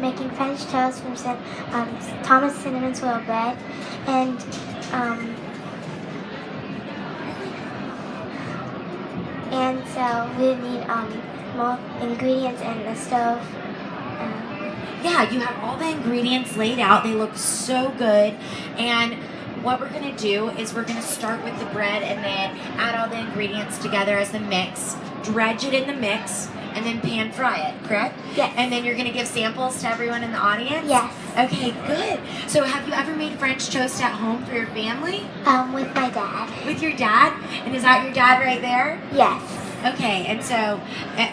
making French toast from Thomas Cinnamon Swirl Bread, and so we need more ingredients in the stove. Yeah, you have all the ingredients laid out. They look so good. And what we're going to do is we're going to start with the bread and then add all the ingredients together as a mix, dredge it in the mix, and then pan fry it, correct? Yes. And then you're going to give samples to everyone in the audience? Yes. Okay, good. So have you ever made French toast at home for your family? With my dad. With your dad? And is that your dad right there? Yes. Okay, and so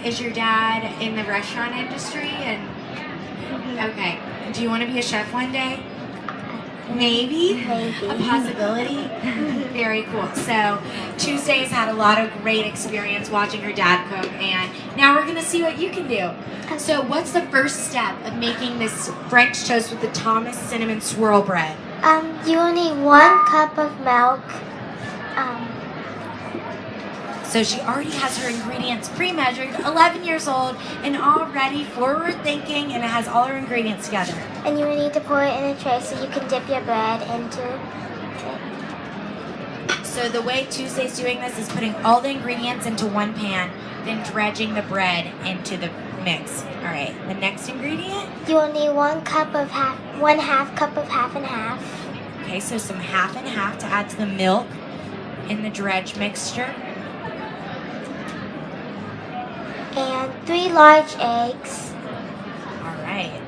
is your dad in the restaurant industry? And okay, do you want to be a chef one day? Maybe? Maybe. A possibility? Very cool. So Tuesday's had a lot of great experience watching her dad cook, and now we're going to see what you can do. So what's the first step of making this French toast with the Thomas Cinnamon Swirl Bread? You will need 1 cup of milk. So she already has her ingredients pre-measured, 11 years old, and already forward-thinking, and it has all her ingredients together. And you will need to pour it in a tray so you can dip your bread into it. So the way Tuesday's doing this is putting all the ingredients into one pan, then dredging the bread into the mix. All right, the next ingredient? You will need 1 cup of one half cup of half and half. Okay, so some half and half to add to the milk in the dredge mixture. And 3 large eggs. All right.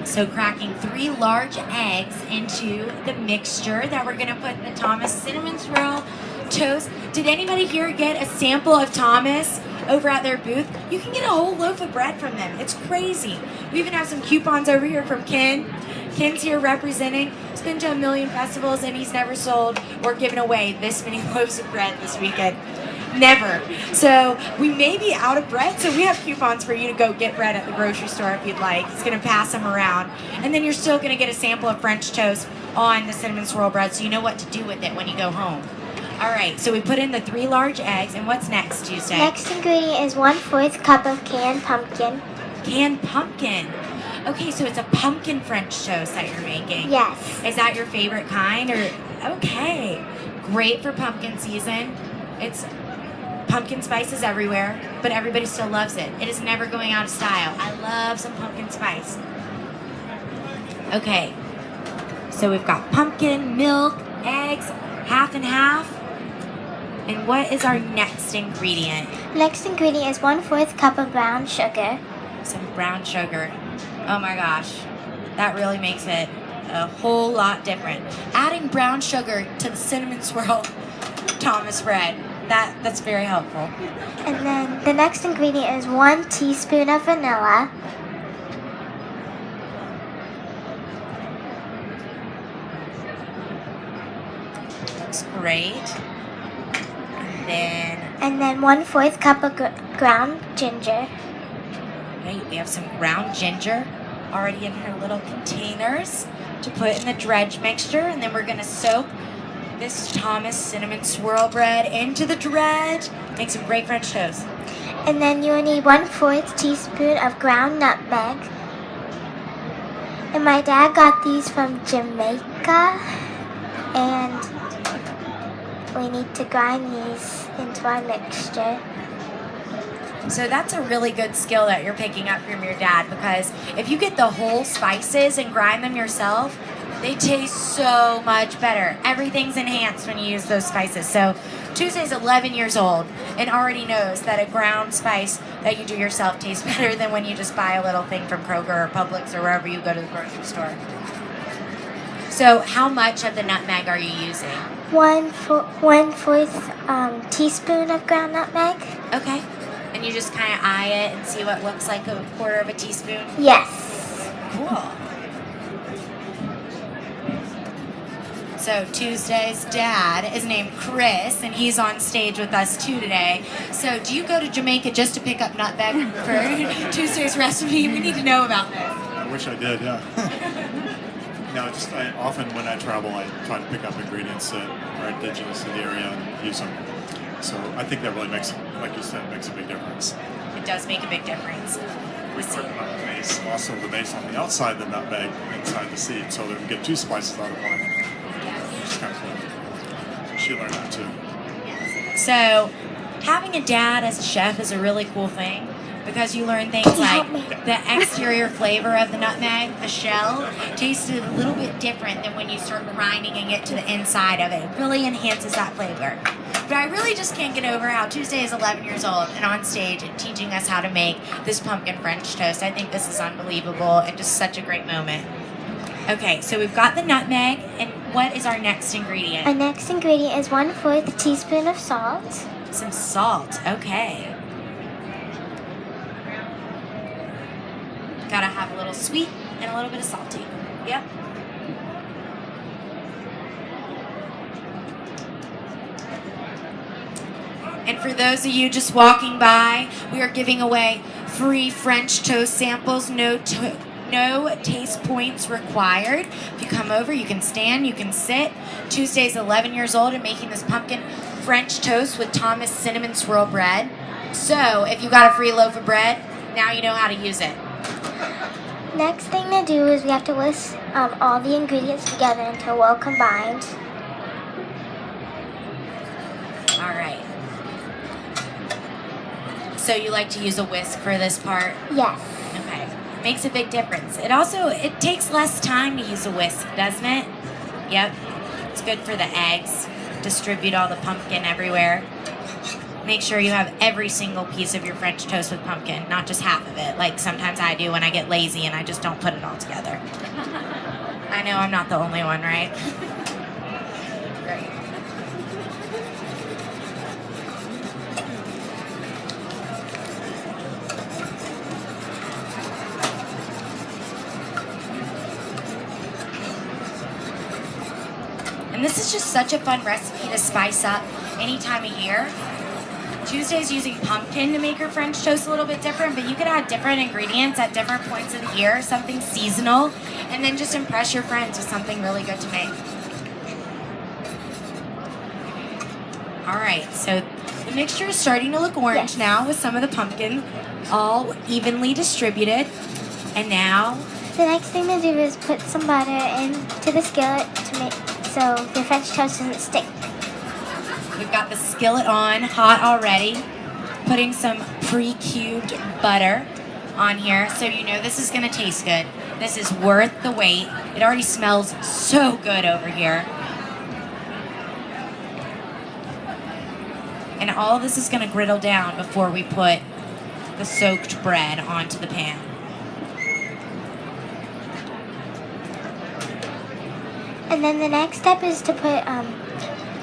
So cracking 3 large eggs into the mixture that we're gonna put in the Thomas Cinnamon Swirl toast. Did anybody here get a sample of Thomas over at their booth? You can get a whole loaf of bread from them. It's crazy. We even have some coupons over here from Ken. Ken's here representing. He's been to a million festivals and he's never sold or given away this many loaves of bread this weekend. Never. So we may be out of bread, so we have coupons for you to go get bread at the grocery store if you'd like. He's going to pass them around. And then you're still going to get a sample of French toast on the Cinnamon Swirl Bread so you know what to do with it when you go home. All right, so we put in the 3 large eggs, and what's next, Tuesday? Next ingredient is 1/4 cup of canned pumpkin. Canned pumpkin. Okay, so it's a pumpkin French toast that you're making. Yes. Is that your favorite kind? Or okay, great for pumpkin season. It's pumpkin spices everywhere, but everybody still loves it. It is never going out of style. I love some pumpkin spice. Okay, so we've got pumpkin, milk, eggs, half and half. And what is our next ingredient? Next ingredient is 1/4 cup of brown sugar. Some brown sugar. Oh my gosh, that really makes it a whole lot different. Adding brown sugar to the Cinnamon Swirl Thomas bread, that's very helpful. And then the next ingredient is 1 teaspoon of vanilla. Looks great. And then 1/4 cup of ground ginger. Okay, we have some ground ginger already in her little containers to put in the dredge mixture, and then we're gonna soak this Thomas Cinnamon Swirl Bread into the dredge. Make some great French toast. And then you will need 1/4 teaspoon of ground nutmeg. And my dad got these from Jamaica, and we need to grind these into our mixture. So that's a really good skill that you're picking up from your dad, because if you get the whole spices and grind them yourself, they taste so much better. Everything's enhanced when you use those spices. So Tuesday's 11 years old and already knows that a ground spice that you do yourself tastes better than when you just buy a little thing from Kroger or Publix or wherever you go to the grocery store. So how much of the nutmeg are you using? 1/4 teaspoon of ground nutmeg. Okay. And you just kind of eye it and see what looks like a 1/4 of a teaspoon? Yes. Cool. So Tuesday's dad is named Chris, and he's on stage with us too today. So do you go to Jamaica just to pick up nutmeg for Tuesday's recipe? We need to know about this. I wish I did, yeah. No, often when I travel, I try to pick up ingredients that are indigenous to the area and use them. So I think that really makes, like you said, makes a big difference. It does make a big difference. We put the base, also the base on the outside, the nutmeg inside the seed, so that we get 2 spices out of one. Which is kind of cool. So she learned that too. So, having a dad as a chef is a really cool thing because you learn things like the exterior flavor of the nutmeg, the shell, tasted a little bit different than when you start grinding and get to the inside of it. It really enhances that flavor. But I really just can't get over how Tuesday is 11 years old and on stage and teaching us how to make this pumpkin French toast. I think this is unbelievable and just such a great moment. Okay, so we've got the nutmeg, and what is our next ingredient? Our next ingredient is 1/4 teaspoon of salt. Some salt, okay. Gotta have a little sweet and a little bit of salty. Yep. And for those of you just walking by, we are giving away free French toast samples, no taste points required. If you come over, you can stand, you can sit. Tuesday's 11 years old and making this pumpkin French toast with Thomas cinnamon swirl bread. So if you got a free loaf of bread, now you know how to use it. Next thing to do is we have to whisk all the ingredients together until well combined. All right. So you like to use a whisk for this part? Yes. Okay. Makes a big difference. It takes less time to use a whisk, doesn't it? Yep. It's good for the eggs. Distribute all the pumpkin everywhere. Make sure you have every single piece of your French toast with pumpkin, not just half of it, like sometimes I do when I get lazy and I just don't put it all together. I know I'm not the only one, right? Great. And this is just such a fun recipe to spice up any time of year. Tuesday's using pumpkin to make her French toast a little bit different, but you could add different ingredients at different points of the year, something seasonal, and then just impress your friends with something really good to make. All right, so the mixture is starting to look orange now with some of the pumpkin all evenly distributed. And now The next thing to do is put some butter into the skillet to make so the French toast doesn't stick. we've got the skillet on, hot already. Putting some pre-cubed butter on here, so you know this is gonna taste good. This is worth the wait. It already smells so good over here. And all of this is gonna griddle down before we put the soaked bread onto the pan. And then the next step is to put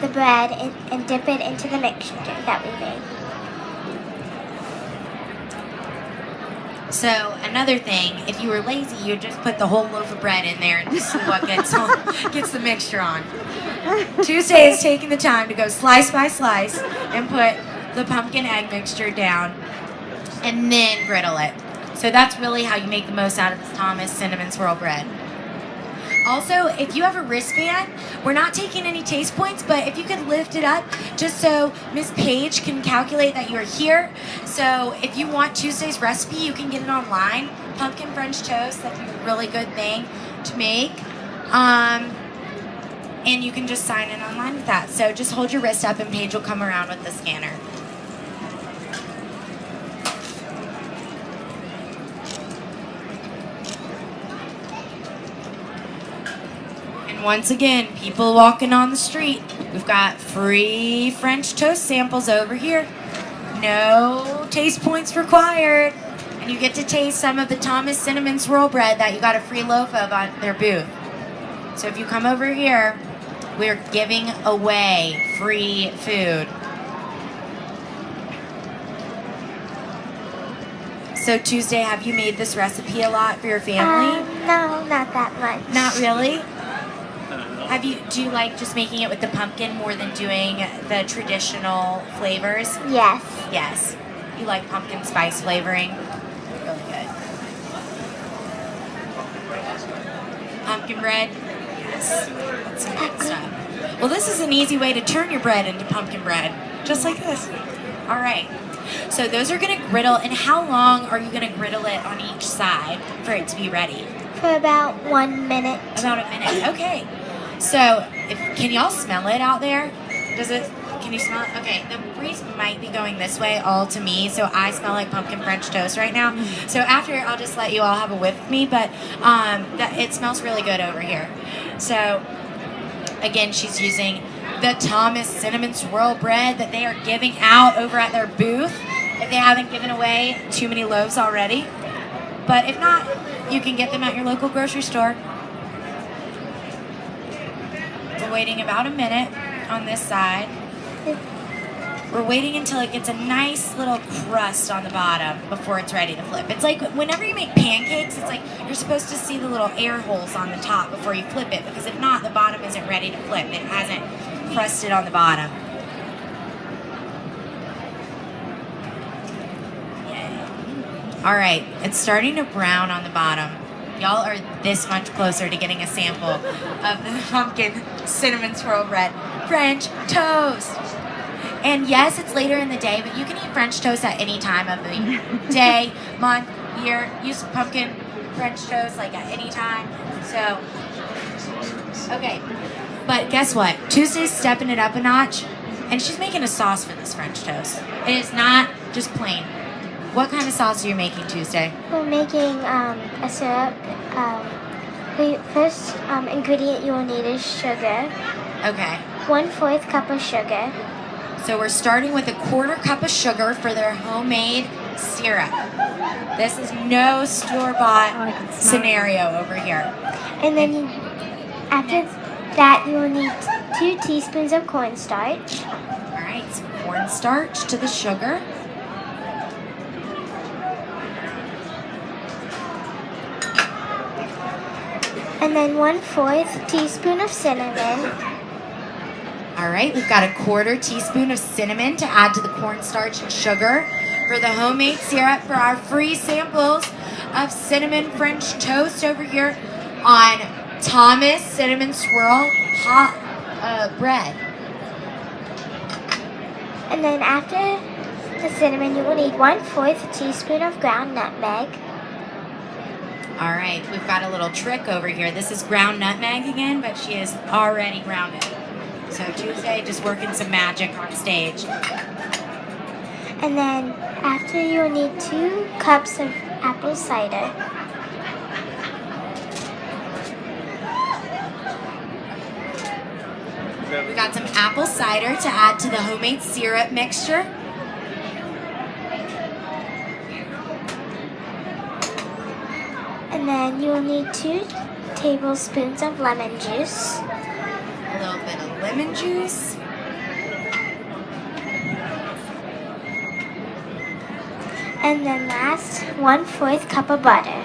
the bread and dip it into the mixture that we made. So another thing, if you were lazy, you'd just put the whole loaf of bread in there and just see what gets the mixture on. Tuesday is taking the time to go slice by slice and put the pumpkin egg mixture down and then griddle it. So that's really how you make the most out of this Thomas cinnamon swirl bread. Also, if you have a wristband, we're not taking any taste points, but if you could lift it up just so Miss Page can calculate that you're here. So if you want Tuesday's recipe, you can get it online. Pumpkin French toast, that's a really good thing to make. And you can just sign in online with that. So just hold your wrist up and Paige will come around with the scanner. Once again, people walking on the street. We've got free French toast samples over here. No taste points required. And you get to taste some of the Thomas cinnamon swirl bread that you got a free loaf of on their booth. So if you come over here, we're giving away free food. So Tuesday, have you made this recipe a lot for your family? No, not that much. Not really? Do you like just making it with the pumpkin more than doing the traditional flavors? Yes. Yes. You like pumpkin spice flavoring? Really good. Pumpkin bread? Yes. That's some good stuff. Well, this is an easy way to turn your bread into pumpkin bread. just like this. All right. So those are gonna griddle, and how long are you gonna griddle it on each side for it to be ready? For about 1 minute. About a minute. Okay. So can y'all smell it out there? Can you smell it? Okay, the breeze might be going this way all to me, so I smell like pumpkin French toast right now. So after, I'll just let you all have a whiff with me, but it smells really good over here. So again, she's using the Thomas Cinnamon Swirl bread that they are giving out over at their booth, if they haven't given away too many loaves already. But if not, you can get them at your local grocery store. We're waiting about a minute on this side. We're waiting until it gets a nice little crust on the bottom before it's ready to flip. It's like whenever you make pancakes, it's like you're supposed to see the little air holes on the top before you flip it, because if not, the bottom isn't ready to flip. It hasn't crusted on the bottom. Yay. All right, it's starting to brown on the bottom. Y'all are this much closer to getting a sample of the pumpkin cinnamon swirl bread French toast. And yes, it's later in the day, but you can eat French toast at any time of the day, month, year. Use pumpkin French toast like at any time. So, okay. But guess what? Tuesday's stepping it up a notch, and she's making a sauce for this French toast. It is not just plain. What kind of sauce are you making, Tuesday? We're making a syrup. The first ingredient you will need is sugar. Okay. 1/4 cup of sugar. So we're starting with a 1/4 cup of sugar for their homemade syrup. This is no store-bought scenario over here. And then after that, you will need 2 teaspoons of cornstarch. All right, some cornstarch to the sugar. And then 1/4 teaspoon of cinnamon. All right, we've got a 1/4 teaspoon of cinnamon to add to the cornstarch and sugar for the homemade syrup for our free samples of cinnamon French toast over here on Thomas Cinnamon Swirl hot bread. And then after the cinnamon, you will need 1/4 teaspoon of ground nutmeg. All right, we've got a little trick over here. This is ground nutmeg again, but she is already grounded. So Tuesday, just working some magic on stage. And then after, you will need 2 cups of apple cider. We got some apple cider to add to the homemade syrup mixture. And then you will need 2 tablespoons of lemon juice. A little bit of lemon juice. And then last, 1/4 cup of butter.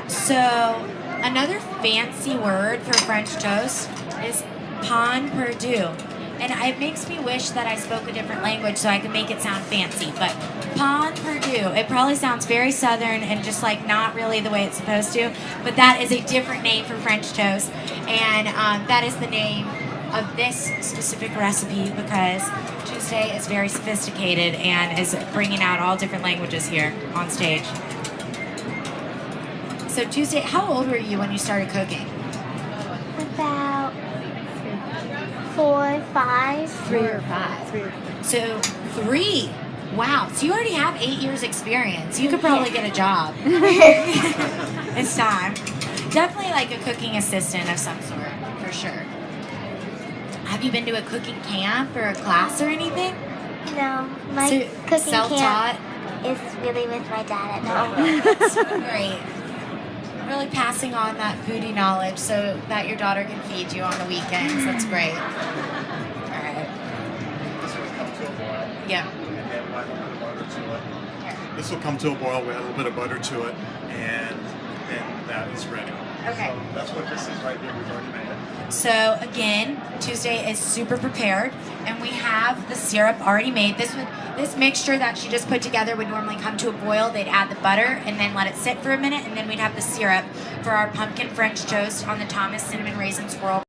So another fancy word for French toast is pain perdu. And it makes me wish that I spoke a different language so I could make it sound fancy. But pain perdu, it probably sounds very southern and just like not really the way it's supposed to. But that is a different name for French toast. And that is the name of this specific recipe because Tuesday is very sophisticated and is bringing out all different languages here on stage. So Tuesday, how old were you when you started cooking? About 4, 5. 3 or 5. So 3. Wow. So you already have 8 years experience. You could probably get a job. It's time. Definitely like a cooking assistant of some sort, for sure. Have you been to a cooking camp or a class or anything? No, my So, cooking self-taught? camp is really with my dad at home. That's great. Really passing on that foodie knowledge so that your daughter can feed you on the weekends. That's great. All right. Yeah. This will come to a boil. We add a little bit of butter to it, and then that is ready. Okay. So that's what this is right here. We've already made it. So again, Tuesday is super prepared, and we have the syrup already made. This mixture that she just put together would normally come to a boil. They'd add the butter and then let it sit for a minute, and then we'd have the syrup for our pumpkin French toast on the Thomas Cinnamon Raisin Swirl